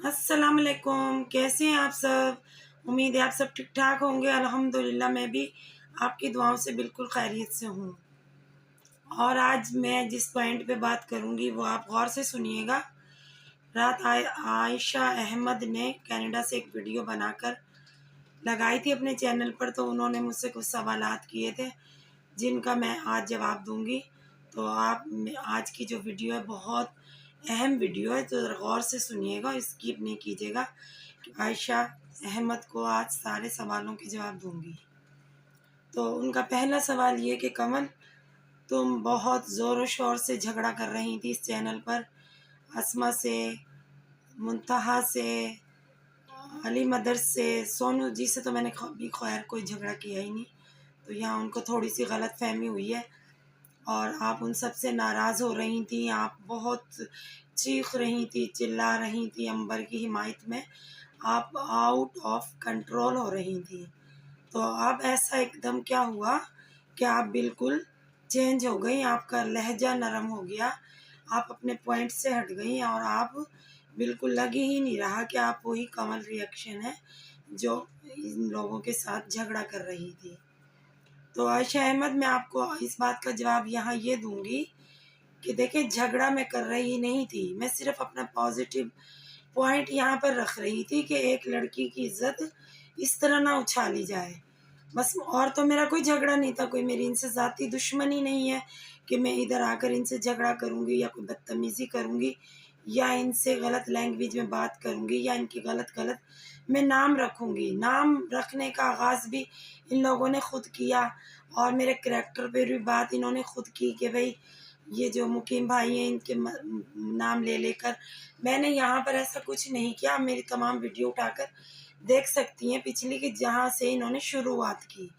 अस्सलाम वालेकुम, कैसे हैं आप सब? उम्मीद है आप सब ठीक ठाक होंगे। अल्हम्दुलिल्लाह मैं भी आपकी दुआओं से बिल्कुल खैरियत से हूँ। और आज मैं जिस पॉइंट पे बात करूँगी वो आप गौर से सुनिएगा। रात आयशा अहमद ने कनाडा से एक वीडियो बनाकर लगाई थी अपने चैनल पर, तो उन्होंने मुझसे कुछ सवालात किए थे जिनका मैं आज जवाब दूँगी। तो आप आज की जो वीडियो है बहुत अहम वीडियो है, तो गौर से सुनिएगा, स्किप नहीं कीजिएगा। आयशा अहमद को आज सारे सवालों के जवाब दूँगी। तो उनका पहला सवाल ये कि कमल, तुम बहुत ज़ोर-शोर से झगड़ा कर रही थी इस चैनल पर, अस्मा से, मुंतहा से, अली मदर से, सोनू जी से तो मैंने कभी खैर कोई झगड़ा किया ही नहीं। तो यहाँ उनको थोड़ी-सी गलतफ़हमी हुई है और आप उन सब से नाराज़ हो रही थीं। आप बहुत चीख रही थीं, चिल्ला रही थीं अंबर की हिमायत में। आप आउट ऑफ कंट्रोल हो रही थीं। तो अब ऐसा एकदम क्या हुआ कि आप बिल्कुल चेंज हो गई, आपका लहज़ा नरम हो गया, आप अपने पॉइंट से हट गई और आप बिल्कुल लग ही नहीं रहा कि आप वही कमल रिएक्शन है जो इन लोगों के साथ झगड़ा कर रही थी। तो आयशा अहमद, मैं आपको इस बात का जवाब यहाँ ये दूँगी कि देखिए, झगड़ा मैं कर रही नहीं थी, मैं सिर्फ़ अपना पॉज़िटिव पॉइंट यहाँ पर रख रही थी कि एक लड़की की इज़्ज़त इस तरह ना उछाली जाए। बस, और तो मेरा कोई झगड़ा नहीं था, कोई मेरी इनसे ज़ाती दुश्मनी नहीं है कि मैं इधर आकर इनसे झगड़ा करूँगी या कोई बदतमीज़ी करूँगी या इनसे गलत लैंग्वेज में बात करूँगी या इनके गलत-गलत मैं नाम रखूँगी। नाम रखने का आगाज़ भी इन लोगों ने खुद किया और मेरे करैक्टर पे भी बात इन्होंने खुद की कि भई ये जो मुकीम भाई हैं इनके नाम ले लेकर। मैंने यहाँ पर ऐसा कुछ नहीं किया। आप मेरी तमाम वीडियो उठाकर देख सकती हैं पिछली, कि जहाँ से इन्होंने शुरुआत की।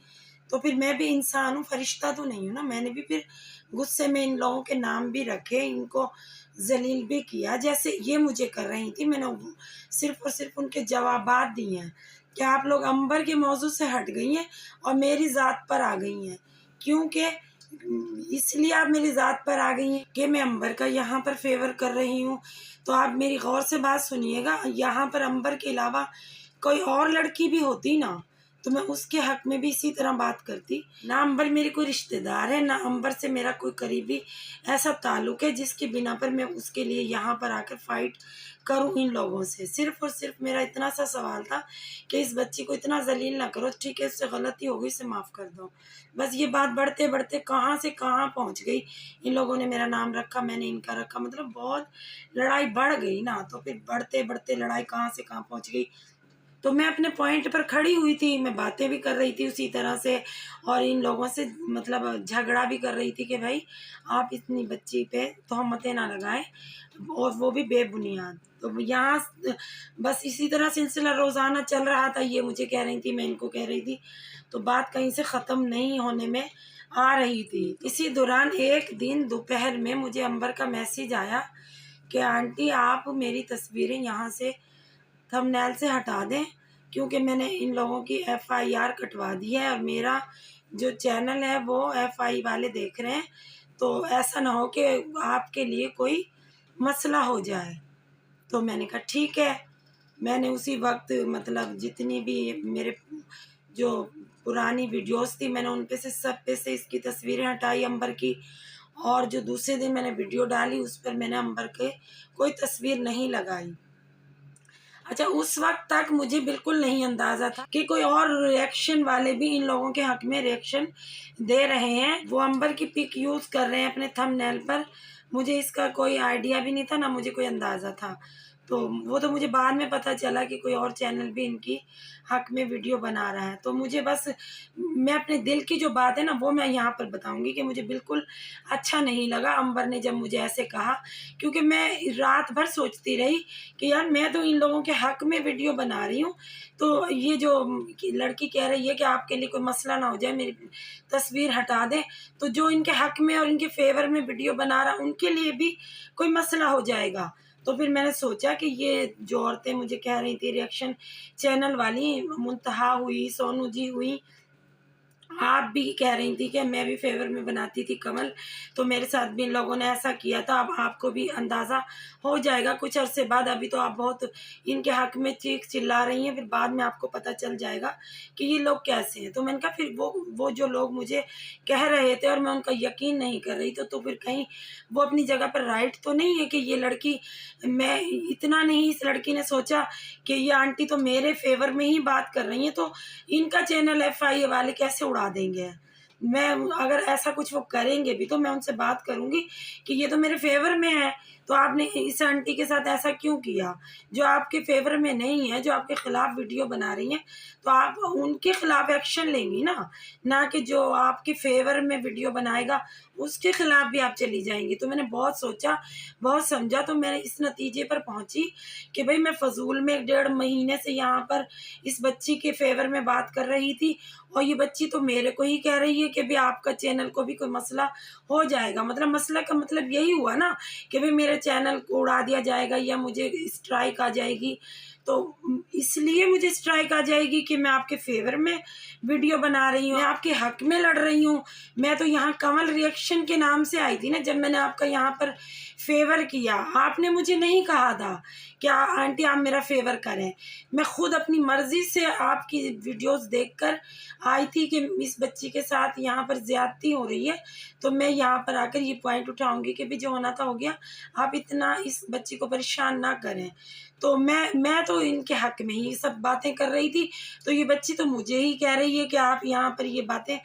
तो फिर मैं भी इंसान हूँ, फरिश्ता तो नहीं हूँ ना। मैंने भी फिर गुस्से में इन लोगों के नाम भी रखे, इनको ज़लील भी किया जैसे ये मुझे कर रही थी। मैंने सिर्फ़ और सिर्फ़ उनके जवाबात दिए हैं कि आप लोग अंबर के मौज़ू से हट गई हैं और मेरी ज़ात पर आ गई हैं। क्योंकि इसलिए आप मेरी ज़ात पर आ गई हैं कि मैं अंबर का यहाँ पर फ़ेवर कर रही हूँ। तो आप मेरी गौर से बात सुनिएगा, यहाँ पर अंबर के अलावा कोई और लड़की भी होती ना, तो मैं उसके हक़ में भी इसी तरह बात करती। ना अंबर मेरी कोई रिश्तेदार है, ना अंबर से मेरा कोई करीबी ऐसा ताल्लुक़ है जिसकी बिना पर मैं उसके लिए यहाँ पर आकर फ़ाइट करूँ इन लोगों से। सिर्फ़ और सिर्फ़ मेरा इतना सा सवाल था कि इस बच्ची को इतना ज़लील ना करो, ठीक है, उससे गलती हो गई, उसे माफ़ कर दो। बस ये बात बढ़ते-बढ़ते कहाँ से कहाँ पहुँच गई। इन लोगों ने मेरा नाम रखा, मैंने इनका रखा, मतलब बहुत लड़ाई बढ़ गई ना। तो फिर बढ़ते-बढ़ते लड़ाई कहाँ से कहाँ पहुँच गई। तो मैं अपने पॉइंट पर खड़ी हुई थी, मैं बातें भी कर रही थी उसी तरह से और इन लोगों से मतलब झगड़ा भी कर रही थी कि भई आप इतनी बच्ची पे तोहमतें ना लगाएँ और वो भी बेबुनियाद। तो यहाँ बस इसी तरह सिलसिला रोज़ाना चल रहा था, ये मुझे कह रही थी, मैं इनको कह रही थी, तो बात कहीं से ख़त्म नहीं होने में आ रही थी। इसी दौरान एक दिन दोपहर में मुझे अंबर का मैसेज आया कि आंटी आप मेरी तस्वीरें यहाँ से थंबनेल से हटा दें, क्योंकि मैंने इन लोगों की एफआईआर कटवा दी है और मेरा जो चैनल है वो एफआई वाले देख रहे हैं, तो ऐसा ना हो कि आपके लिए कोई मसला हो जाए। तो मैंने कहा ठीक है। मैंने उसी वक़्त मतलब जितनी भी मेरे जो पुरानी वीडियोज़ थी, मैंने उन पे से सब पे से इसकी तस्वीरें हटाई अंबर की, और जो दूसरे दिन मैंने वीडियो डाली उस पर मैंने अंबर के कोई तस्वीर नहीं लगाई। अच्छा, उस वक़्त तक मुझे बिल्कुल नहीं अंदाज़ा था कि कोई और रिएक्शन वाले भी इन लोगों के हक़ में रिएक्शन दे रहे हैं। वो अंबर की पिक यूज़ कर रहे हैं अपने थंबनेल पर। मुझे इसका कोई आइडिया भी नहीं था, ना मुझे कोई अंदाज़ा था। तो वो तो मुझे बाद में पता चला कि कोई और चैनल भी इनकी हक़ में वीडियो बना रहा है। तो मुझे बस मैं अपने दिल की जो बात है ना वो मैं यहाँ पर बताऊँगी कि मुझे बिल्कुल अच्छा नहीं लगा अंबर ने जब मुझे ऐसे कहा, क्योंकि मैं रात भर सोचती रही कि यार मैं तो इन लोगों के हक़ में वीडियो बना रही हूँ, तो ये जो लड़की कह रही है कि आपके लिए कोई मसला ना हो जाए, मेरी तस्वीर हटा दें, तो जो इनके हक़ में और इनके फ़ेवर में वीडियो बना रहा उनके लिए भी कोई मसला हो जाएगा। तो फिर मैंने सोचा कि ये जो औरतें मुझे कह रही थी रिएक्शन चैनल वाली, मुंतहा हुई, सोनू जी हुई, आप भी कह रही थी कि मैं भी फेवर में बनाती थी कमल, तो मेरे साथ भी इन लोगों ने ऐसा किया था। अब आपको भी अंदाज़ा हो जाएगा कुछ अरसे बाद। अभी तो आप बहुत इनके हक में चीख चिल्ला रही हैं, फिर बाद में आपको पता चल जाएगा कि ये लोग कैसे हैं। तो मैंने कहा फिर वो जो लोग मुझे कह रहे थे और मैं उनका यकीन नहीं कर रही, तो फिर कहीं वो अपनी जगह पर राइट तो नहीं है कि ये लड़की, मैं इतना नहीं, इस लड़की ने सोचा कि ये आंटी तो मेरे फेवर में ही बात कर रही हैं, तो इनका चैनल एफआईए वाले कैसे उड़ा देंगे। मैं, अगर ऐसा कुछ वो करेंगे भी तो मैं उनसे बात करूंगी कि ये तो मेरे फेवर में है, तो आपने इस आंटी के साथ ऐसा क्यों किया जो आपके फेवर में नहीं है, जो आपके खिलाफ वीडियो बना रही हैं। तो आप उनके खिलाफ एक्शन लेंगी ना कि जो आपके फेवर में वीडियो बनाएगा उसके खिलाफ भी आप चली जाएंगी। तो मैंने बहुत सोचा, बहुत समझा, तो मैंने इस नतीजे पर पहुंची कि भाई मैं फजूल में 1.5 महीने से यहाँ पर इस बच्ची के फेवर में बात कर रही थी, और ये बच्ची तो मेरे को ही कह रही है कि भाई आपका चैनल को भी कोई मसला हो जाएगा। मतलब मसला का मतलब यही हुआ ना कि भाई मेरे चैनल को उड़ा दिया जाएगा या मुझे स्ट्राइक आ जाएगी। तो इसलिए मुझे स्ट्राइक आ जाएगी कि मैं आपके फेवर में वीडियो बना रही हूँ, मैं आपके हक में लड़ रही हूँ। मैं तो यहाँ कमल रिएक्शन के नाम से आई थी ना, जब मैंने आपका यहाँ पर फेवर किया। आपने मुझे नहीं कहा था कि आंटी आप मेरा फेवर करें। मैं खुद अपनी मर्जी से आपकी वीडियोस देखकर आई थी कि इस बच्ची के साथ यहाँ पर ज्यादती हो रही है, तो मैं यहाँ पर आकर ये पॉइंट उठाऊंगी कि भी जो होना था हो गया, आप इतना इस बच्ची को परेशान ना करें। तो मैं तो इनके हक में ही सब बातें कर रही थी, तो ये बच्ची तो मुझे ही कह रही है कि आप यहाँ पर ये बातें,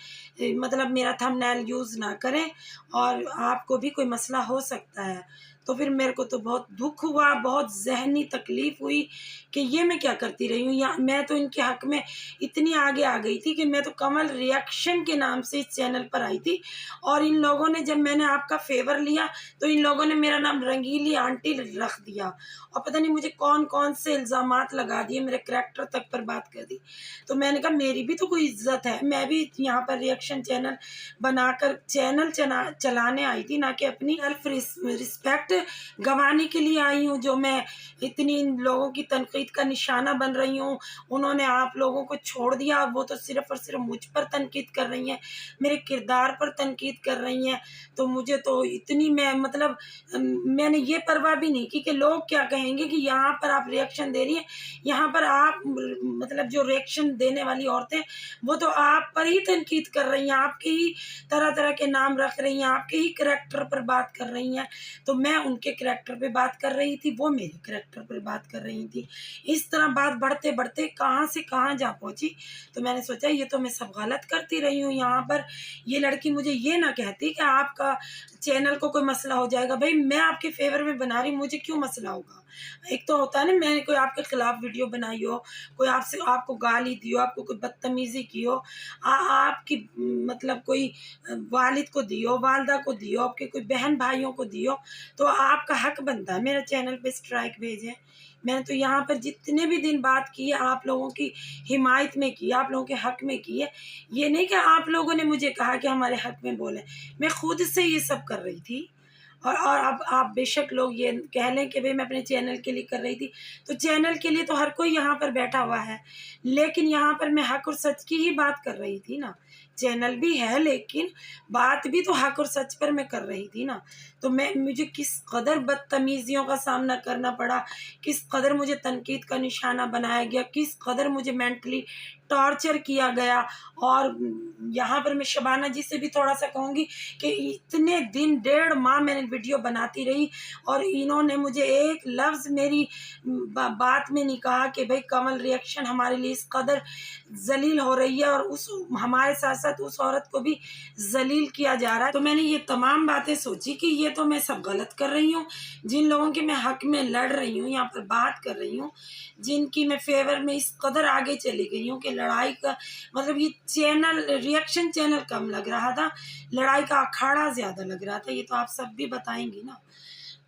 मतलब मेरा थंबनेल यूज़ ना करें और आपको भी कोई मसला हो सकता है। तो फिर मेरे को तो बहुत दुख हुआ, बहुत ज़हनी तकलीफ़ हुई कि ये मैं क्या करती रही हूँ। या मैं तो इनके हक में इतनी आगे आ गई थी कि मैं तो कमल रिएक्शन के नाम से इस चैनल पर आई थी, और इन लोगों ने, जब मैंने आपका फेवर लिया तो इन लोगों ने मेरा नाम रंगीली आंटी रख दिया, और पता नहीं मुझे कौन कौन से इल्ज़ामात लगा दिए, मेरे करैक्टर तक पर बात कर दी। तो मैंने कहा मेरी भी तो कोई इज्जत है, मैं भी यहाँ पर रिएक्शन चैनल बनाकर चैनल चलाने आई थी, ना कि अपनी सेल्फ रिस्पेक्ट गंवाने के लिए आई हूँ। जो मैं इतनी इन लोगों की तनकीद का निशाना बन रही हूँ, उन्होंने आप लोगों को छोड़ दिया, और वो तो सिर्फ और सिर्फ मुझ पर तनकीद कर रही हैं, मेरे किरदार पर तनकीद कर रही हैं। तो मुझे तो इतनी, मैं मतलब मैंने ये परवाह भी नहीं की कि लोग क्या कहेंगे कि यहाँ पर आप रिएक्शन दे रही हैं, यहाँ पर आप मतलब जो रिएक्शन देने वाली औरतें वो तो आप पर ही तनकीद कर रही हैं, आपके ही तरह तरह के नाम रख रही हैं, आपके ही करैक्टर पर बात कर रही हैं। तो मैं उनके करैक्टर पे बात कर रही थी, वो मेरे करैक्टर पर बात कर रही थी। इस तरह बात बढ़ते बढ़ते कहाँ से कहाँ जा पहुंची। तो मैंने सोचा ये तो मैं सब गलत करती रही हूँ यहाँ पर। ये लड़की मुझे ये ना कहती कि आपका चैनल को कोई मसला हो जाएगा। भाई मैं आपके फेवर में बना रही, मुझे क्यों मसला होगा। एक तो होता है ना, मैंने कोई आपके खिलाफ वीडियो बनाई हो, कोई आपसे आपको गाली दी हो, आपको कोई बदतमीजी की हो, आपकी मतलब कोई वालिद को दी हो, वालदा को दी हो, आपके कोई बहन भाइयों को दी हो, तो आपका हक बनता है मेरे चैनल पे स्ट्राइक भेजें। मैंने तो यहाँ पर जितने भी दिन बात की है आप लोगों की हिमायत में की, आप लोगों के हक में की है। ये नहीं कि आप लोगों ने मुझे कहा कि हमारे हक में बोले, मैं खुद से ये सब कर रही थी। और अब आप बेशक लोग ये कह लें कि भाई मैं अपने चैनल के लिए कर रही थी, तो चैनल के लिए तो हर कोई यहाँ पर बैठा हुआ है, लेकिन यहाँ पर मैं हक और सच की ही बात कर रही थी ना। चैनल भी है लेकिन बात भी तो हक और सच पर मैं कर रही थी ना। तो मुझे किस कदर बदतमीजियों का सामना करना पड़ा, किस कदर मुझे तनकीद का निशाना बनाया गया, किस कदर मुझे मेंटली टॉर्चर किया गया। और यहाँ पर मैं शबाना जी से भी थोड़ा सा कहूँगी कि इतने दिन 1.5 माह मैंने वीडियो बनाती रही, और इन्होंने मुझे एक लफ्ज़ मेरी बात में नहीं कहा कि भाई कमल रिएक्शन हमारे लिए इस कदर जलील हो रही है, और उस हमारे साथ साथ उस औरत को भी जलील किया जा रहा है। तो मैंने ये तमाम बातें सोची कि ये तो मैं सब गलत कर रही हूँ। जिन लोगों के मैं हक में लड़ रही हूँ, यहाँ पर बात कर रही हूँ, जिनकी मैं फेवर में इस कदर आगे चली गई हूँ कि लड़ाई का मतलब, ये चैनल रिएक्शन चैनल कम लग रहा था, लड़ाई का अखाड़ा ज़्यादा लग रहा था। ये तो आप सब भी बताएंगी ना।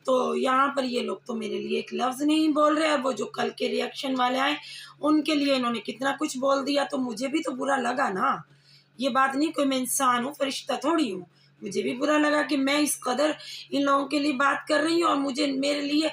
तो यहाँ पर ये लोग तो मेरे लिए एक लफ्ज़ नहीं बोल रहे, और वो जो कल के रिएक्शन वाले आए उनके लिए इन्होंने कितना कुछ बोल दिया, तो मुझे भी तो बुरा लगा ना। ये बात नहीं, कोई मैं इंसान हूँ, फरिश्ता थोड़ी हूँ, मुझे भी बुरा लगा कि मैं इस कदर इन लोगों के लिए बात कर रही हूँ और मुझे मेरे लिए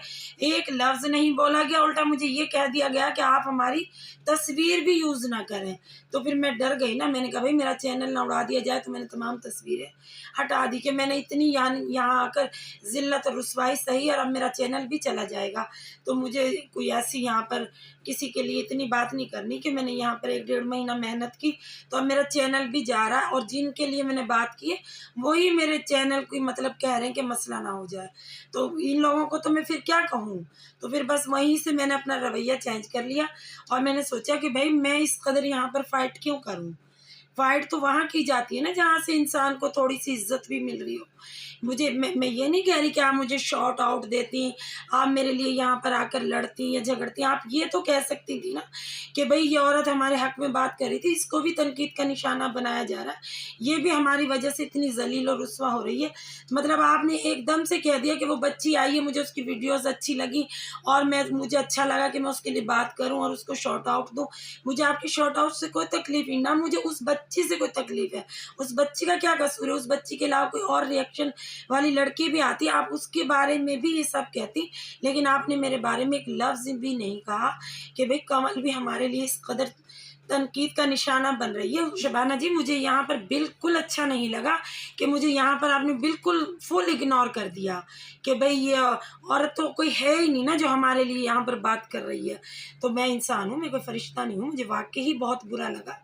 एक लफ्ज़ नहीं बोला गया, उल्टा मुझे ये कह दिया गया कि आप हमारी तस्वीर भी यूज़ ना करें। तो फिर मैं डर गई ना, मैंने कहा भई मेरा चैनल ना उड़ा दिया जाए, तो मैंने तमाम तस्वीरें हटा दी कि मैंने इतनी यहाँ आकर ज़िल्लत और रुसवाई सही और अब मेरा चैनल भी चला जाएगा। तो मुझे कोई ऐसी यहाँ पर किसी के लिए इतनी बात नहीं करनी कि मैंने यहाँ पर 1 डेढ़ महीना मेहनत की, तो अब मेरा चैनल भी जा रहा है और जिनके लिए मैंने बात की है, वही मेरे चैनल की मतलब कह रहे हैं कि मसला ना हो जाए। तो इन लोगों को तो मैं फिर क्या कहूँ? तो फिर बस वहीं से मैंने अपना रवैया चेंज कर लिया और मैंने सोचा कि भई मैं इस कदर यहाँ पर फ़ाइट क्यों करूँ? फ़ाइट तो वहाँ की जाती है ना जहाँ से इंसान को थोड़ी-सी इज़्ज़त भी मिल रही हो। मैं ये नहीं कह रही कि आप मुझे शॉट आउट देती, आप मेरे लिए यहाँ पर आकर लड़ती या झगड़ती। आप ये तो कह सकती थी ना कि भई ये औरत हमारे हक़ में बात कर रही थी, इसको भी तनकीद का निशाना बनाया जा रहा है। ये भी हमारी वजह से इतनी ज़लील और रुसवा हो रही है। मतलब आपने एकदम से कह दिया कि वो बच्ची आई है, मुझे उसकी वीडियोज़ अच्छी लगी और मुझे अच्छा लगा कि मैं उसके लिए बात करूँ और उसको शॉट आउट दूँ। मुझे आपके शॉट आउट से कोई तकलीफ़ नहीं, ना मुझे उस बच्ची से कोई तकलीफ़ है। उस बच्ची का क्या कसूर है? उस बच्ची के अलावा कोई और रिएक्शन वाली लड़की भी आती, आप उसके बारे में भी ये सब कहती, लेकिन आपने मेरे बारे में एक लफ्ज़ भी नहीं कहा कि भई कमल भी हमारे लिए इस कदर तनकीद का निशाना बन रही है। शबाना जी, मुझे यहाँ पर बिल्कुल अच्छा नहीं लगा कि मुझे यहाँ पर आपने बिल्कुल फुल इग्नोर कर दिया कि भई ये औरत तो कोई है ही नहीं ना जो हमारे लिए यहाँ पर बात कर रही है। तो मैं इंसान हूँ, मैं कोई फ़रिश्ता नहीं हूँ, मुझे वाक़ई ही बहुत बुरा लगा।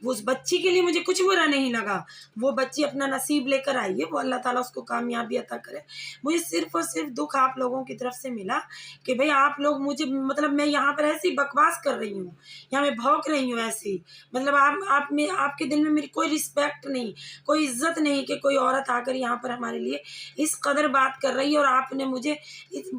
वो उस बच्ची के लिए मुझे कुछ बुरा नहीं लगा, वो बच्ची अपना नसीब लेकर आई है, वो अल्लाह ताला उसको कामयाबी अता करे। मुझे सिर्फ़ और सिर्फ़ दुःख आप लोगों की तरफ से मिला कि भई आप लोग मुझे मतलब मैं यहाँ पर ऐसी बकवास कर रही हूँ, या मैं भौंक रही हूँ ऐसे ही। मतलब आप में आपके दिल में मेरी कोई रिस्पेक्ट नहीं, कोई इज़्ज़त नहीं कि कोई औरत आकर यहाँ पर हमारे लिए इस कदर बात कर रही है और आपने मुझे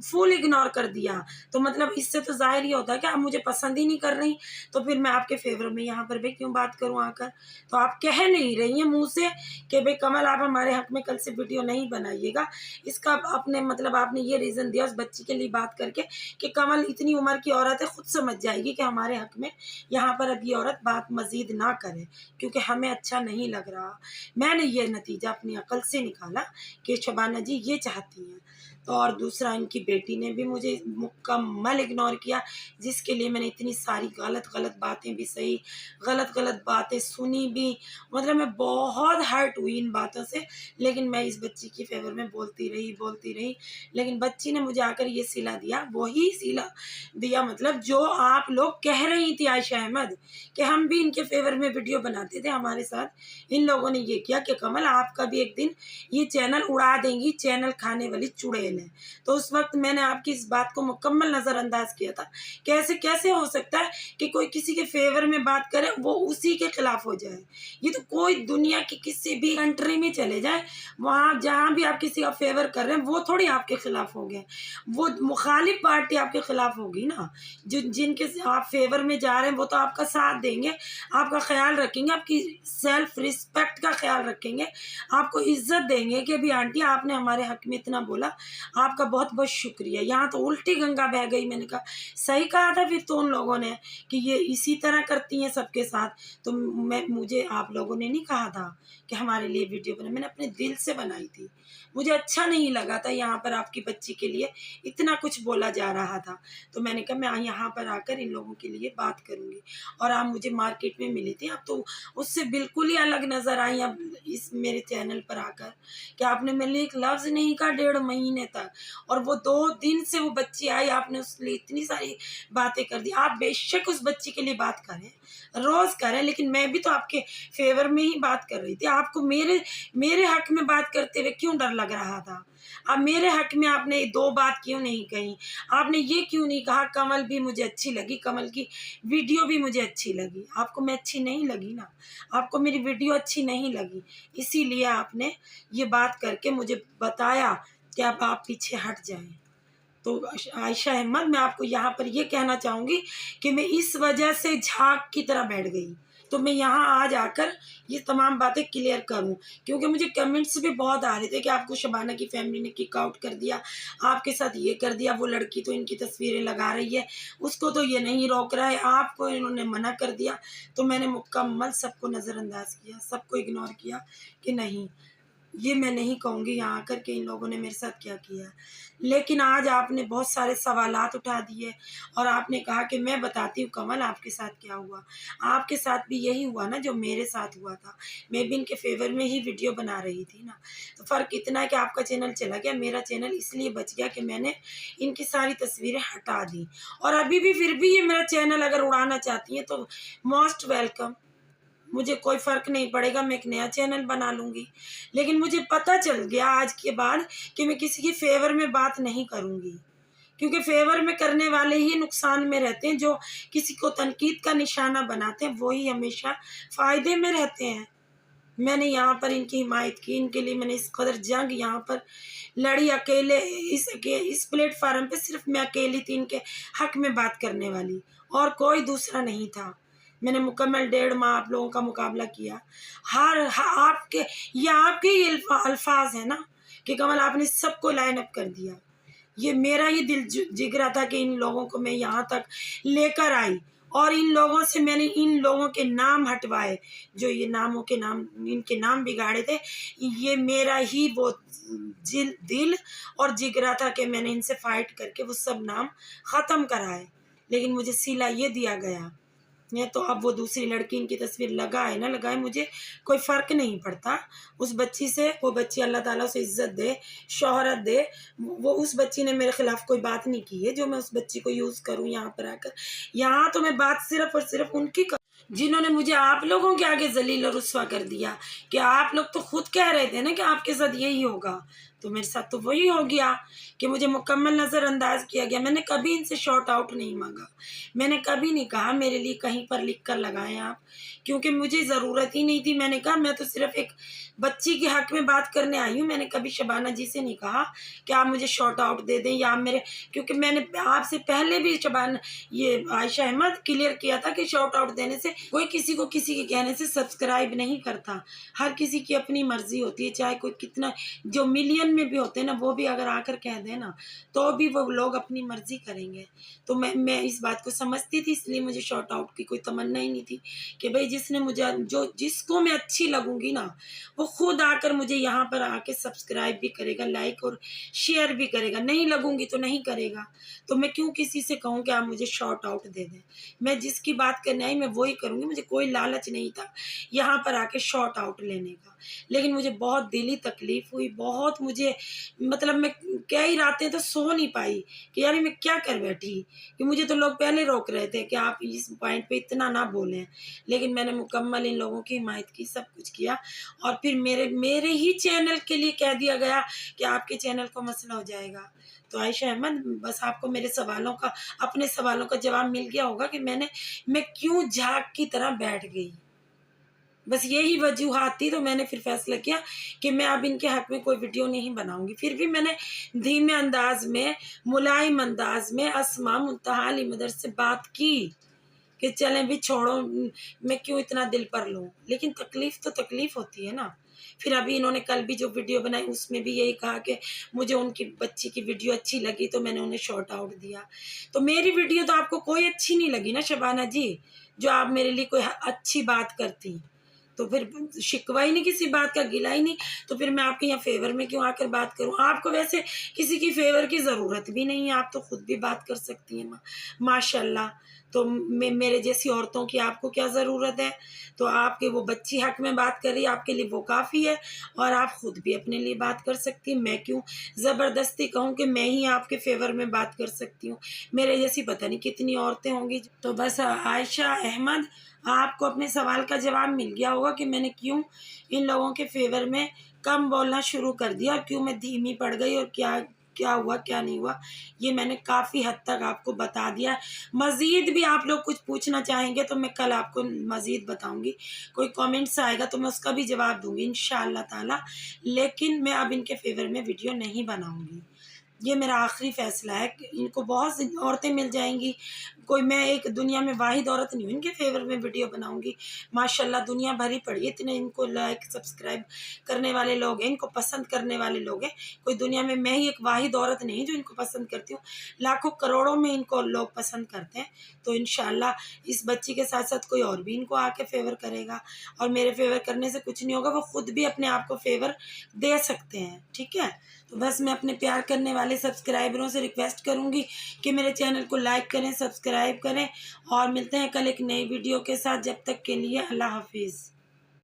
फुल इग्नोर कर दिया। तो मतलब इससे तो ज़ाहिर ये होता है कि आप मुझे पसंद ही नहीं कर रही, तो फिर मैं आपके फ़ेवर में यहाँ पर भी क्यों बात करूँ आकर? तो आप कह नहीं रही हैं मुँह से कि भई कमल आप हमारे हक़ में कल से वीडियो नहीं बनाइएगा। इसका आपने मतलब आपने ये रीज़न दिया उस बच्ची के लिए बात करके कि कमल इतनी उम्र की औरत है, खुद समझ जाएगी कि हमारे हक़ में यहाँ पर अब ये औरत बात मज़ीद ना करे, क्योंकि हमें अच्छा नहीं लग रहा। मैंने ये नतीजा अपनी अक़ल से निकाला कि शबाना जी ये चाहती हैं। तो और दूसरा इनकी बेटी ने भी मुझे मुकम्मल इग्नोर किया, जिसके लिए मैंने इतनी सारी गलत-गलत बातें भी सही, गलत-गलत बातें सुनी भी। मतलब मैं बहुत हर्ट हुई इन बातों से, लेकिन मैं इस बच्ची के फ़ेवर में बोलती रही, लेकिन बच्ची ने मुझे आकर ये सिला दिया, वही सिला दिया मतलब जो आप लोग कह रही थी आयशा अहमद, कि हम भी इनके फ़ेवर में वीडियो बनाते थे हमारे साथ। इन लोगों ने ये किया कि कमल आपका भी एक दिन ये चैनल उड़ा देंगी, चैनल खाने वाली चुड़ैल है। तो उस वक़्त मैंने आपकी इस बात को मुकम्मल नज़रअंदाज़ किया था। कैसे कैसे हो सकता है कि कोई किसी के फ़ेवर में बात करे, वो उसी के खिलाफ हो जाए? ये तो कोई दुनिया की किसी भी कंट्री में चले जाएँ, वहाँ जहाँ भी आप किसी का फ़ेवर कर रहे हैं, वो थोड़ी आपके खिलाफ होंगे। वो मुख़ालिफ़ पार्टी आपके खिलाफ होगी ना। जिनके आप फ़ेवर में जा रहे हैं, वो तो आपका साथ देंगे, आपका ख़्याल रखेंगे, आपकी सेल्फ़ रिस्पेक्ट का ख़्याल रखेंगे, आपको इज़्ज़त देंगे कि अभी आंटी आपने हमारे हक़ में इतना बोला, आपका बहुत-बहुत शुक्रिया। यहाँ तो उल्टी गंगा बह गई। मैंने कहा सही कहा था फिर तो उन लोगों ने कि ये इसी तरह करती हैं सबके साथ। तो मुझे आप लोगों ने नहीं कहा था कि हमारे लिए वीडियो बनाई, मैंने अपने दिल से बनाई थी। मुझे अच्छा नहीं लगा था यहाँ पर आपकी बच्ची के लिए इतना कुछ बोला जा रहा था। तो मैंने कहा मैं यहाँ पर आकर इन लोगों के लिए बात करूँगी। और आप मुझे मार्केट में मिली थी, आप तो उससे बिल्कुल ही अलग नज़र आई अब इस मेरे चैनल पर आकर, कि आपने मेरे लिए एक लफ्ज़ नहीं कहा 1.5 महीने तक। और वो 2 दिन से वो बच्ची आई, आपने उसके लिए इतनी सारी बातें कर दी। आप बेशक उस बच्ची के लिए बात करें, रोज़ करें, लेकिन मैं भी तो आपके फ़ेवर में ही बात कर रही थी। आपको मेरे मेरे हक़ में बात करते हुए क्यों डर लग रहा था? अब मेरे हक़ में आपने 2 बात क्यों नहीं कही? आपने ये क्यों नहीं कहा कमल भी मुझे अच्छी लगी, कमल की वीडियो भी मुझे अच्छी लगी? आपको मैं अच्छी नहीं लगी ना, आपको मेरी वीडियो अच्छी नहीं लगी, इसीलिए आपने ये बात करके मुझे बताया कि अब आप पीछे हट जाएँ। तो आयशा अहमद, मैं आपको यहाँ पर ये कहना चाहूँगी कि मैं इस वजह से झाग की तरह बैठ गई। तो मैं यहाँ आज आकर ये तमाम बातें क्लियर करूँ, क्योंकि मुझे कमेंट्स भी बहुत आ रहे थे कि आपको शबाना की फैमिली ने किक आउट कर दिया, आपके साथ ये कर दिया, वो लड़की तो इनकी तस्वीरें लगा रही है, उसको तो ये नहीं रोक रहा है, आपको इन्होंने मना कर दिया। तो मैंने मुकम्मल सबको नज़रअंदाज किया, सबको इग्नोर किया कि नहीं, ये मैं नहीं कहूँगी यहाँ आकर के इन लोगों ने मेरे साथ क्या किया। लेकिन आज आपने बहुत सारे सवालात उठा दिए और आपने कहा कि मैं बताती हूँ कमल आपके साथ क्या हुआ। आपके साथ भी यही हुआ ना जो मेरे साथ हुआ था। मैं भी इनके फ़ेवर में ही वीडियो बना रही थी ना। तो फ़र्क इतना है कि आपका चैनल चला गया, मेरा चैनल इसलिए बच गया कि मैंने इनकी सारी तस्वीरें हटा दी। और अभी भी फिर भी ये मेरा चैनल अगर उड़ाना चाहती हैं तो मोस्ट वेलकम। मुझे कोई फ़र्क नहीं पड़ेगा, मैं एक नया चैनल बना लूँगी। लेकिन मुझे पता चल गया आज के बाद कि मैं किसी के फ़ेवर में बात नहीं करूँगी, क्योंकि फ़ेवर में करने वाले ही नुकसान में रहते हैं। जो किसी को तनकीद का निशाना बनाते हैं, वो ही हमेशा फ़ायदे में रहते हैं। मैंने यहाँ पर इनकी हिमायत की, इनके लिए मैंने इस कदर जंग यहाँ पर लड़ी अकेले। इस प्लेटफ़ार्म पे सिर्फ़ मैं अकेली थी इनके हक़ में बात करने वाली, और कोई दूसरा नहीं था। मैंने मुकम्मल 1.5 माह आप लोगों का मुकाबला किया। आपके ही अल्फाज हैं ना कि कमल आपने सबको लाइन अप कर दिया। ये मेरा ही दिल जिगरा था कि इन लोगों को मैं यहाँ तक लेकर आई, और इन लोगों से मैंने इन लोगों के नाम हटवाए जो ये इनके नाम बिगाड़े थे। ये मेरा ही वो दिल और जिगरा था कि मैंने इनसे फाइट करके वो सब नाम ख़त्म कराए। लेकिन मुझे सिला ये दिया गया। ये तो अब वो दूसरी लड़की इनकी तस्वीर लगाए ना लगाए, मुझे कोई फ़र्क नहीं पड़ता। उस बच्ची से, वो बच्ची अल्लाह ताला उसे इज़्ज़त दे, शोहरत दे। वो उस बच्ची ने मेरे ख़िलाफ़ कोई बात नहीं की है जो मैं उस बच्ची को यूज़ करूँ यहाँ पर आकर। यहाँ तो मैं बात सिर्फ़ और सिर्फ़ उनकी जिन्होंने मुझे आप लोगों के आगे ज़लील और रुस्वा कर दिया कि आप लोग तो खुद कह रहे थे ना कि आपके साथ यही होगा। तो मेरे साथ तो वही हो गया कि मुझे मुकम्मल नज़रअंदाज किया गया। मैंने कभी इनसे शॉर्ट आउट नहीं मांगा। मैंने कभी नहीं कहा मेरे लिए कहीं पर लिख कर लगाएं आप, क्योंकि मुझे ज़रूरत ही नहीं थी। मैंने कहा मैं तो सिर्फ़ एक बच्ची के हक़ में बात करने आई हूँ। मैंने कभी शबाना जी से नहीं कहा कि आप मुझे शॉर्ट आउट दे दें या मेरे, क्योंकि मैंने आपसे पहले भी ये आयशा अहमद क्लियर किया था कि शॉर्ट आउट देने से कोई किसी को किसी के कहने से सब्सक्राइब नहीं करता। हर किसी की अपनी मर्ज़ी होती है, चाहे कोई कितना जो मिलियन में भी होते हैं ना, वो भी अगर आकर कह दें ना तो भी वो लोग अपनी मर्ज़ी करेंगे। तो मैं इस बात को समझती थी, इसलिए मुझे शॉर्ट आउट की कोई तमन्ना ही नहीं थी कि भाई जिसको मैं अच्छी लगूंगी ना वो खुद आकर मुझे यहाँ पर आके सब्सक्राइब भी करेगा, लाइक और शेयर भी करेगा। नहीं लगूंगी तो नहीं करेगा। तो मैं क्यों किसी से कहूँ कि आप मुझे शॉर्ट आउट दे दें। मैं जिसकी बात करने आई मैं वही करूँगी। मुझे कोई लालच नहीं था यहाँ पर आके शॉर्ट आउट लेने का। लेकिन मुझे बहुत दिली तकलीफ़ हुई, बहुत मुझे मतलब मैं कई रातें तो सो नहीं पाई कि यार मैं क्या कर बैठी, कि मुझे तो लोग पहले रोक रहे थे कि आप इस पॉइंट पे इतना ना बोलें। लेकिन मैंने मुकम्मल इन लोगों की हिमायत की, सब कुछ किया। और फिर मेरे ही चैनल के लिए कह दिया गया कि आपके चैनल को मसला हो जाएगा। तो आयशा अहमद, बस आपको मेरे अपने सवालों का जवाब मिल गया होगा कि मैं क्यों झाग की तरह बैठ गई। बस यही वजूहात थी। तो मैंने फिर फैसला किया कि मैं अब इनके हक़ में कोई वीडियो नहीं बनाऊँगी। फिर भी मैंने धीमे अंदाज़ में, मुलायम अंदाज़ में अस्मा मुंतहा अली मदर से बात की कि चलें भी छोड़ो, मैं क्यों इतना दिल पर लूँ। लेकिन तकलीफ़ तो तकलीफ़ होती है ना। फिर अभी इन्होंने कल भी जो वीडियो बनाई उसमें भी यही कहा कि मुझे उनकी बच्ची की वीडियो अच्छी लगी तो मैंने उन्हें शॉर्ट आउट दिया। तो मेरी वीडियो तो आपको कोई अच्छी नहीं लगी ना शबाना जी, जो आप मेरे लिए कोई अच्छी बात करती। तो फिर शिकवा ही नहीं, किसी बात का गिला ही नहीं, तो फिर मैं आपके यहाँ फ़ेवर में क्यों आकर बात करूँ। आपको वैसे किसी की फ़ेवर की ज़रूरत भी नहीं है, आप तो खुद भी बात कर सकती हैं माशाल्लाह। तो मेरे जैसी औरतों की आपको क्या ज़रूरत है। तो आपके वो बच्ची हक़ में बात कर रही है, आपके लिए वो काफ़ी है। और आप खुद भी अपने लिए बात कर सकती हैं। मैं क्यों ज़बरदस्ती कहूँ कि मैं ही आपके फ़ेवर में बात कर सकती हूँ। मेरे जैसी पता नहीं कितनी औरतें होंगी। तो बस आयशा अहमद, आपको अपने सवाल का जवाब मिल गया होगा कि मैंने क्यों इन लोगों के फ़ेवर में कम बोलना शुरू कर दिया, और क्यों मैं धीमी पड़ गई, और क्या क्या हुआ क्या नहीं हुआ, ये मैंने काफ़ी हद तक आपको बता दिया। मज़ीद भी आप लोग कुछ पूछना चाहेंगे तो मैं कल आपको मज़ीद बताऊंगी। कोई कमेंट्स आएगा तो मैं उसका भी जवाब दूंगी इंशाअल्लाह ताला। लेकिन मैं अब इनके फ़ेवर में वीडियो नहीं बनाऊंगी। ये मेरा आखिरी फ़ैसला है कि इनको बहुत सी औरतें मिल जाएँगी, कोई मैं एक दुनिया में वाहिद औरत नहीं हूँ, इनके फ़ेवर में वीडियो बनाऊँगी। माशाल्लाह दुनिया भरी पड़ी है, इतने इनको लाइक, सब्सक्राइब करने वाले लोग हैं, इनको पसंद करने वाले लोग हैं। कोई दुनिया में मैं ही एक वाहिद औरत नहीं जो इनको पसंद करती हूँ, लाखों करोड़ों में इनको लोग पसंद करते हैं। तो इंशाल्लाह इस बच्ची के साथ-साथ कोई और भी इनको आके फ़ेवर करेगा, और मेरे फ़ेवर करने से कुछ नहीं होगा, वो खुद भी अपने आप को फ़ेवर दे सकते हैं, ठीक है? तो बस मैं अपने प्यार करने वाले सब्सक्राइबरों से रिक्वेस्ट करूँगी कि मेरे चैनल को लाइक करें, सब्सक्राइब करें, और मिलते हैं कल एक नई वीडियो के साथ। जब तक के लिए अल्लाह हाफ़िज़।